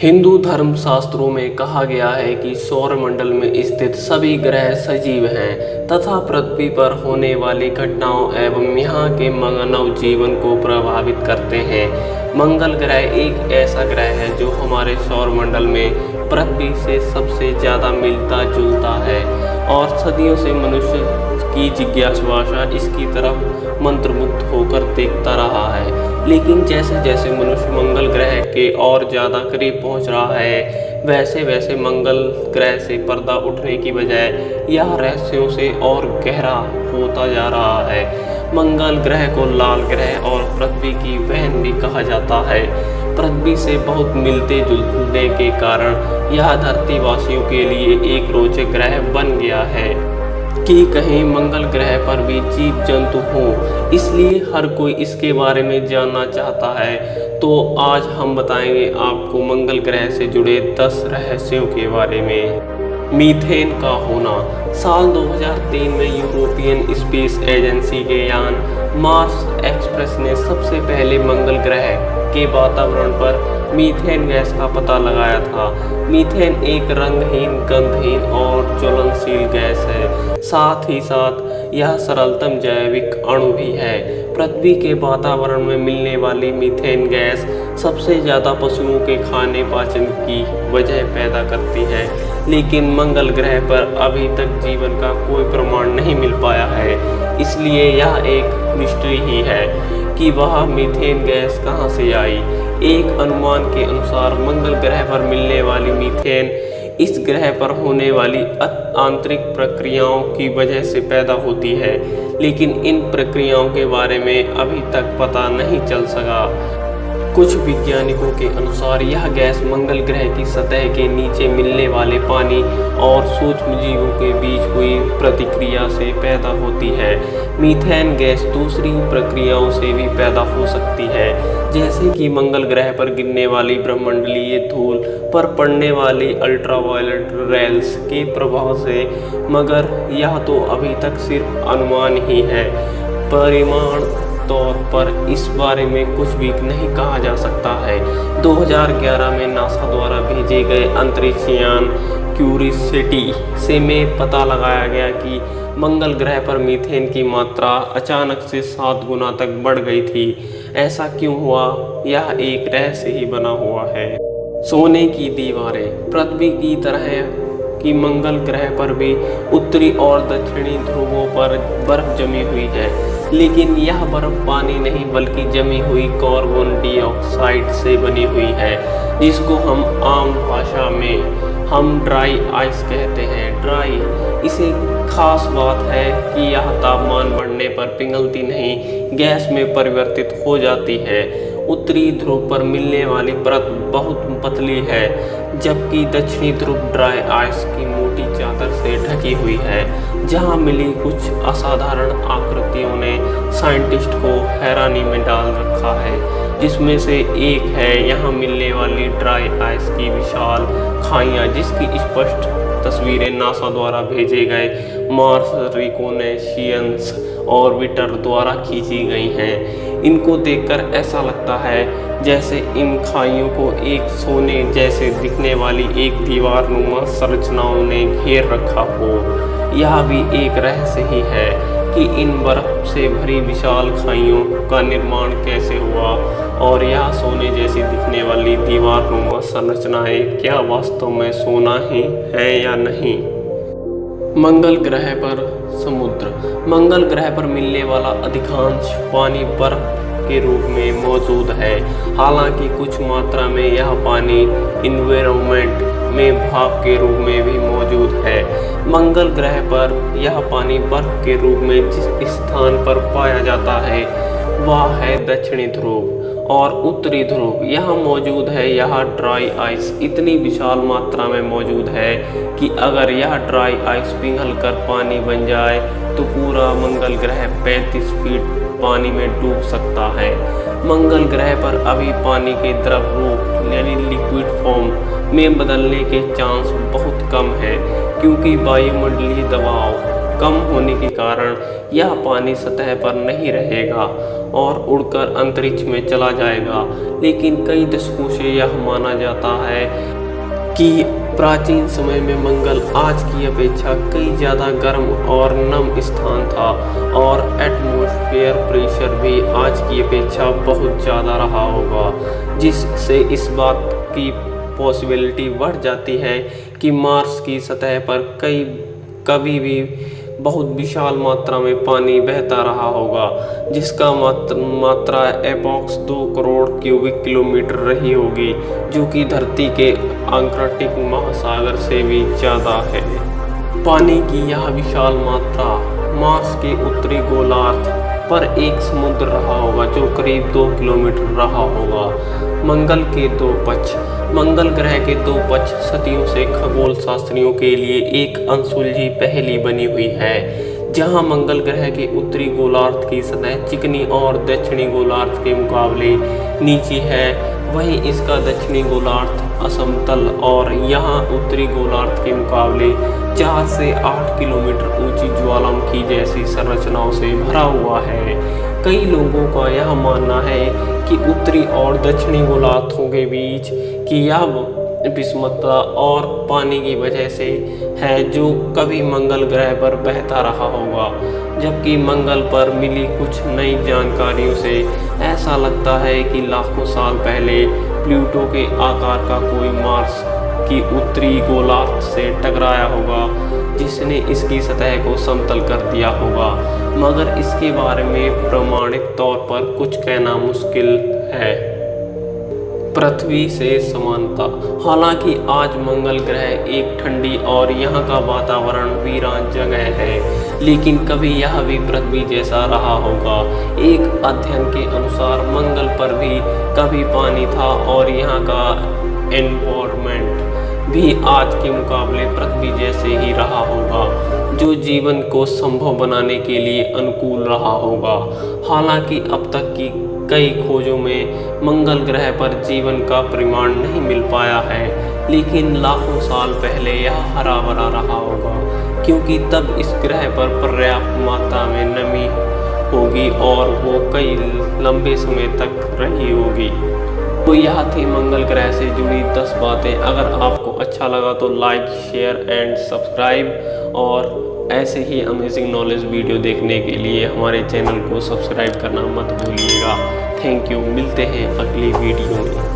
हिंदू धर्म शास्त्रों में कहा गया है कि सौरमंडल में स्थित सभी ग्रह सजीव हैं तथा पृथ्वी पर होने वाली घटनाओं एवं यहाँ के मानव जीवन को प्रभावित करते हैं। मंगल ग्रह एक ऐसा ग्रह है जो हमारे सौरमंडल में पृथ्वी से सबसे ज़्यादा मिलता जुलता है और सदियों से मनुष्य की जिज्ञासा इसकी तरफ मंत्रमुग्ध होकर देखता रहा है। लेकिन जैसे जैसे मनुष्य मंगल ग्रह के और ज़्यादा करीब पहुंच रहा है, वैसे वैसे मंगल ग्रह से पर्दा उठने की बजाय यह रहस्यों से और गहरा होता जा रहा है। मंगल ग्रह को लाल ग्रह और पृथ्वी की बहन भी कहा जाता है। पृथ्वी से बहुत मिलते जुलने के कारण यह धरतीवासियों के लिए एक रोचक ग्रह बन गया है कि कहीं मंगल ग्रह पर भी जीव जंतु हों, इसलिए हर कोई इसके बारे में जानना चाहता है। तो आज हम बताएंगे आपको मंगल ग्रह से जुड़े 10 रहस्यों के बारे में। मीथेन का होना। साल 2003 में यूरोपियन स्पेस एजेंसी के यान मार्स एक्सप्रेस ने सबसे पहले मंगल ग्रह के वातावरण पर मीथेन गैस का पता लगाया था। मीथेन एक रंगहीन, गंधहीन और ज्वलनशील गैस है। साथ ही साथ यह सरलतम जैविक अणु भी है। पृथ्वी के वातावरण में मिलने वाली मीथेन गैस सबसे ज़्यादा पशुओं के खाने पाचन की वजह पैदा करती है, लेकिन मंगल ग्रह पर अभी तक जीवन का कोई प्रमाण नहीं मिल पाया है। इसलिए यह एक मिस्ट्री ही है कि वह मीथेन गैस कहां से आई। एक अनुमान के अनुसार मंगल ग्रह पर मिलने वाली मीथेन इस ग्रह पर होने वाली आंतरिक प्रक्रियाओं की वजह से पैदा होती है, लेकिन इन प्रक्रियाओं के बारे में अभी तक पता नहीं चल सका। कुछ वैज्ञानिकों के अनुसार यह गैस मंगल ग्रह की सतह के नीचे मिलने वाले पानी और सूक्ष्म जीवों के बीच हुई प्रतिक्रिया से पैदा होती है। मीथेन गैस दूसरी प्रक्रियाओं से भी पैदा हो सकती है, जैसे कि मंगल ग्रह पर गिरने वाली ब्रह्मंडलीय धूल पर पड़ने वाली अल्ट्रावायलेट रेल्स के प्रभाव से, मगर यह तो अभी तक सिर्फ अनुमान ही है। परिमाण तौर पर इस बारे में कुछ भी नहीं कहा जा सकता है। 2011 में नासा द्वारा भेजे गए अंतरिक्ष यान क्यूरियोसिटी से में पता लगाया गया कि मंगल ग्रह पर मीथेन की मात्रा अचानक से 7 गुना तक बढ़ गई थी। ऐसा क्यों हुआ, यह एक रहस्य ही बना हुआ है। सोने की दीवारें। पृथ्वी की तरह कि मंगल ग्रह पर भी उत्तरी और दक्षिणी ध्रुवों पर बर्फ जमी हुई है, लेकिन यह बर्फ पानी नहीं बल्कि जमी हुई कार्बन डाइऑक्साइड से बनी हुई है, जिसको हम आम भाषा में हम ड्राई आइस कहते हैं। ड्राई इसे खास बात है कि यह तापमान बढ़ने पर पिघलती नहीं, गैस में परिवर्तित हो जाती है। उत्तरी ध्रुव पर मिलने वाली परत बहुत पतली है, जबकि दक्षिणी ध्रुव ड्राई आइस की मोटी चादर से ढकी हुई है। जहां मिली कुछ असाधारण आकृतियों ने साइंटिस्ट को हैरानी में डाल रखा है, जिसमें से एक है यहां मिलने वाली ड्राई आइस की विशाल खाइयां, जिसकी स्पष्ट तस्वीरें नासा द्वारा भेजे गए मार्स रिकॉनेसांस ऑर्बिटर द्वारा खींची गई हैं। इनको देखकर ऐसा लगता है जैसे इन खाइयों को एक सोने जैसे दिखने वाली एक दीवार नुमा संरचनाओं ने घेर रखा हो। यह भी एक रहस्य ही है कि इन बर्फ से भरी विशाल खाइयों का निर्माण कैसे हुआ और यह सोने जैसी दिखने वाली दीवार नुमा संरचनाएं क्या वास्तव में सोना ही है या नहीं। मंगल ग्रह पर समुद्र। मंगल ग्रह पर मिलने वाला अधिकांश पानी बर्फ के रूप में मौजूद है, हालांकि कुछ मात्रा में यह पानी एनवायरनमेंट में भाप के रूप में भी मौजूद है। मंगल ग्रह पर यह पानी बर्फ के रूप में जिस स्थान पर पाया जाता है वह है दक्षिणी ध्रुव और उत्तरी ध्रुव। यहाँ मौजूद है यह ड्राई आइस इतनी विशाल मात्रा में मौजूद है कि अगर यह ड्राई आइस पिघल कर पानी बन जाए तो पूरा मंगल ग्रह 35 फीट पानी में डूब सकता है। मंगल ग्रह पर अभी पानी के द्रव रूप यानी लिक्विड फॉर्म में बदलने के चांस बहुत कम है, क्योंकि वायुमंडलीय दबाव कम होने के कारण यह पानी सतह पर नहीं रहेगा और उड़कर अंतरिक्ष में चला जाएगा। लेकिन कई दशकों से यह माना जाता है कि प्राचीन समय में मंगल आज की अपेक्षा कई ज़्यादा गर्म और नम स्थान था और एटमॉस्फेयर प्रेशर भी आज की अपेक्षा बहुत ज़्यादा रहा होगा, जिससे इस बात की पॉसिबिलिटी बढ़ जाती है कि मार्स की सतह पर कभी भी बहुत विशाल मात्रा में पानी बहता रहा होगा, जिसका मात्रा एप्रॉक्स 2 करोड़ क्यूबिक किलोमीटर रही होगी, जो कि धरती के आर्कटिक महासागर से भी ज़्यादा है। पानी की यह विशाल मात्रा मार्स के उत्तरी गोलार्ध पर एक समुद्र रहा होगा जो करीब 2 किलोमीटर रहा होगा। मंगल ग्रह के दो पक्ष सदियों से खगोल शास्त्रियों के लिए एक अनसुलझी पहेली बनी हुई है। जहां मंगल ग्रह के उत्तरी गोलार्ध की सतह चिकनी और दक्षिणी गोलार्ध के मुकाबले नीची है, वहीं इसका दक्षिणी गोलार्ध असमतल और यहां उत्तरी गोलार्ध के मुकाबले 4 से 8 किलोमीटर ऊंची ज्वालामुखी जैसी संरचनाओं से भरा हुआ है। कई लोगों का यह मानना है कि उत्तरी और दक्षिणी गोलार्धों के बीच की यह विषमता और पानी की वजह से है जो कभी मंगल ग्रह पर बहता रहा होगा, जबकि मंगल पर मिली कुछ नई जानकारियों से ऐसा लगता है कि लाखों साल पहले प्लूटो के आकार का कोई मार्स की उत्तरी गोलार्ध से टकराया होगा, जिसने इसकी सतह को समतल कर दिया होगा, मगर इसके बारे में प्रमाणित तौर पर कुछ कहना मुश्किल है। पृथ्वी से समानता। हालांकि आज मंगल ग्रह एक ठंडी और यहाँ का वातावरण वीरान जगह है, लेकिन कभी यह भी पृथ्वी जैसा रहा होगा। एक अध्ययन के अनुसार मंगल पर भी कभी पानी था और यहाँ का एनवायरनमेंट भी आज के मुकाबले पृथ्वी जैसे ही रहा होगा, जो जीवन को संभव बनाने के लिए अनुकूल रहा होगा। हालांकि अब तक की कई खोजों में मंगल ग्रह पर जीवन का प्रमाण नहीं मिल पाया है, लेकिन लाखों साल पहले यह हरा भरा रहा होगा, क्योंकि तब इस ग्रह पर पर्याप्त मात्रा में नमी होगी और वो कई लंबे समय तक रही होगी। तो यह थी मंगल ग्रह से जुड़ी 10 बातें। अगर आपको अच्छा लगा तो लाइक, शेयर एंड सब्सक्राइब, और ऐसे ही अमेजिंग नॉलेज वीडियो देखने के लिए हमारे चैनल को सब्सक्राइब करना मत भूलिएगा। Thank you. मिलते हैं अगली वीडियो में।